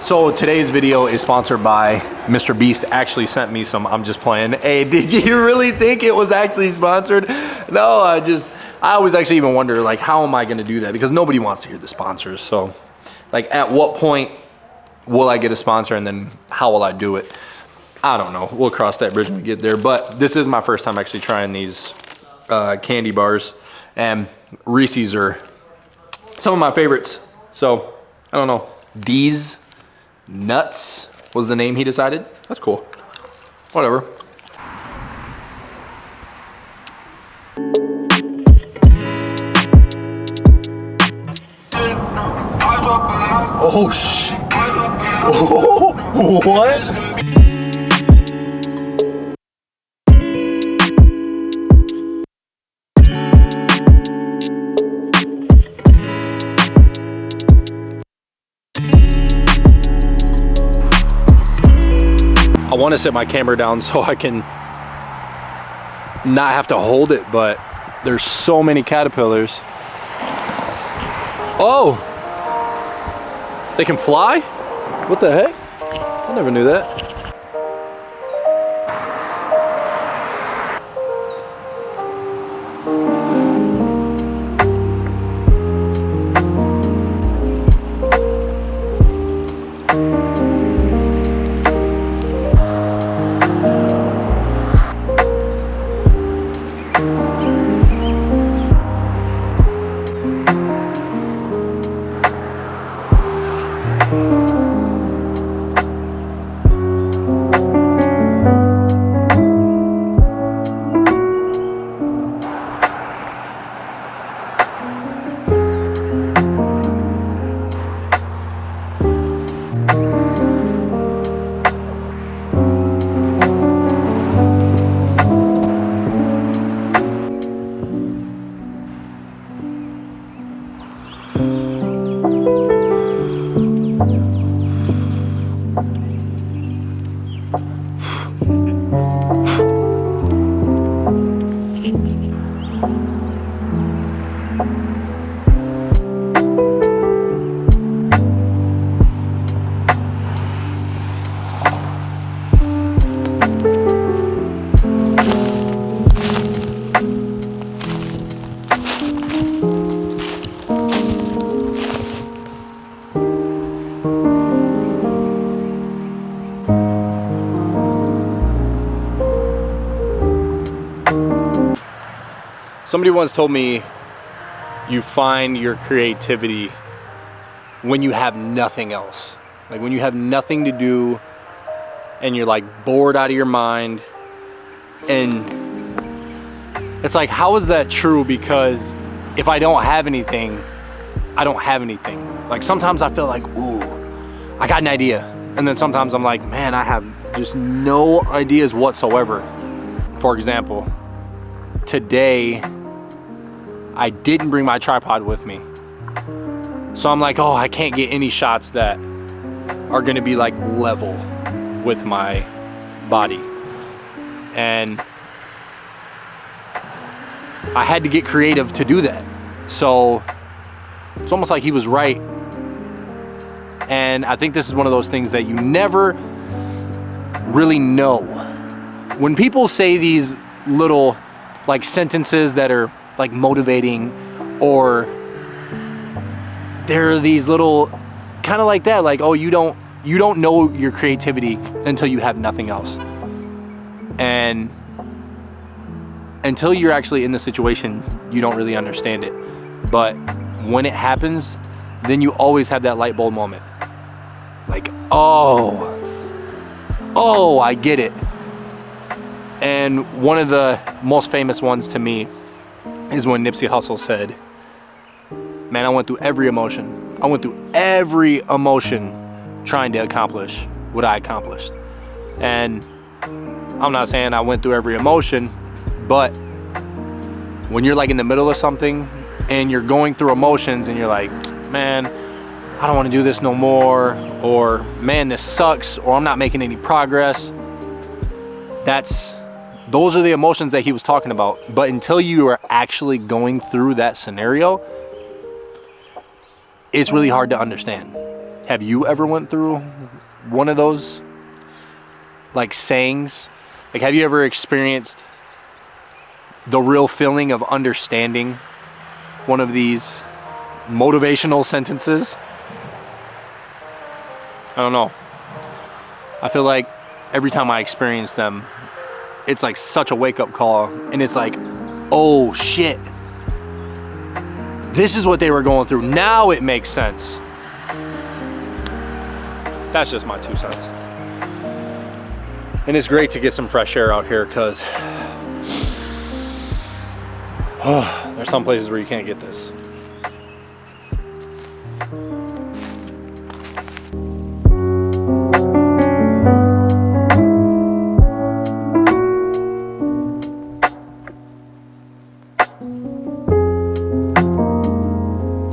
So today's video is sponsored by Mr. Beast. Actually sent me some. I'm just playing. Hey, did you really think it was actually sponsored? No, I always actually even wonder, like, how am I gonna do that? Because nobody wants to hear the sponsors. So, like, at what point will I get a sponsor, and then how will I do it? I don't know. We'll cross that bridge when we get there. But this is my first time actually trying these candy bars, and Reese's are some of my favorites. So, I don't know. These Nuts was the name he decided. That's cool. Whatever. Oh shit. Oh, what? I want to set my camera down so I can not have to hold it, but there's so many caterpillars. Oh! They can fly? What the heck? I never knew that. Somebody once told me you find your creativity when you have nothing else. Like when you have nothing to do and you're like bored out of your mind. And it's like, how is that true? Because if I don't have anything, I don't have anything. Like sometimes I feel like, ooh, I got an idea. And then sometimes I'm like, man, I have just no ideas whatsoever. For example, today, I didn't bring my tripod with me. So I'm like, oh, I can't get any shots that are gonna be like level with my body. And I had to get creative to do that. So it's almost like he was right. And I think this is one of those things that you never really know. When people say these little like sentences that are like motivating, or there are these little kind of like that, like, oh, you don't know your creativity until you have nothing else. And until you're actually in the situation, you don't really understand it. But when it happens, then you always have that light bulb moment. Like, oh, I get it. And one of the most famous ones to me is when Nipsey Hussle said, man, I went through every emotion. I went through every emotion trying to accomplish what I accomplished. And I'm not saying I went through every emotion, but when you're like in the middle of something and you're going through emotions and you're like, man, I don't want to do this no more, or man, this sucks, or I'm not making any progress. Those are the emotions that he was talking about. But until you are actually going through that scenario, it's really hard to understand. Have you ever went through one of those like sayings? Like, have you ever experienced the real feeling of understanding one of these motivational sentences? I don't know. I feel like every time I experience them, it's like such a wake-up call, and it's like, oh shit, this is what they were going through. Now it makes sense. That's just my 2 cents. And it's great to get some fresh air out here, because there's some places where you can't get this.